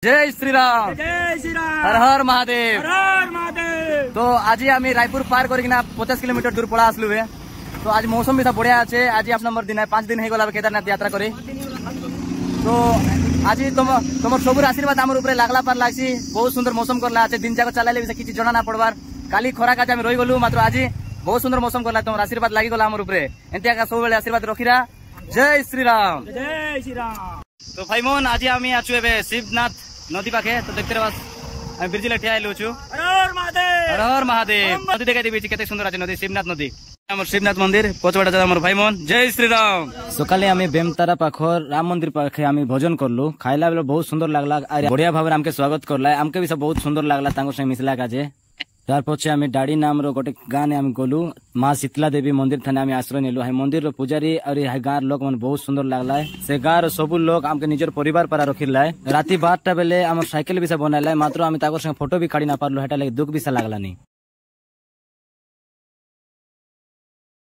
जय श्री राम। जय श्री राम। हर हर महादेव। हर हर महादेव। तो आज आम रायपुर पार करना 50 किलोमीटर दूर पड़ा आसलु है। तो आज मौसम भी सब बढ़िया अच्छे। आज 8 नंबर दिन है, 5 दिन हो केदारनाथ यात्रा करे। तो आज तुम सबूर आशीर्वाद आम ऊपर लागला पार लागसी। बहुत सुंदर मौसम करला अच्छे, दिन जाक चलाइले भी किसी जना ना पड़वार। काली खरा काज आम रही गलु, मात्र आज बहुत सुंदर मौसम करला। तुम आशीर्वाद लगी गला आम ऊपर, एंता सब आशीर्वाद रखीरा। जय श्री राम। जय श्री राम। तो भाई मोहन आज आम आछु शिवनाथ नदी पाखे। तो देखते रह ब्रिज ठिया छू। हर हर महादेव। हर हर महादेव। नदी देखा देवी केते सुंदर अच्छे नदी, शिवनाथ नदी। शिवनाथ मंदिर पचवाड़ा जा भाई मोहन। जय श्री राम। सकाले आम बेमतारा पाखर राम मंदिर पाखे आम भोजन करलु। खाइला बेले बहुत सुंदर लगला, बढ़िया भाव आमके स्वागत करला। आमके भी सब बहुत सुंदर लगला तांको संगे मिसला काजे। तार पछे आम डाड़ी नाम रो गोटे गाँ ने आम गलु। माँ शीतला देवी मंदिर थाने आम आश्रय नेलु। हाई मंदिर रो पुजारी और हाई गाँव लोक मन बहुत सुंदर लगला है। से गाँव रो सब लोग आमके निजर परिवार पारा रखिला है। राति 12टा बेले आम साइकिल भी से बनाइला, मात्र आम ताकर संगे फोटो भी काढ़ी ना पारलु। हेटा लगे दुख भी से लागला नहीं।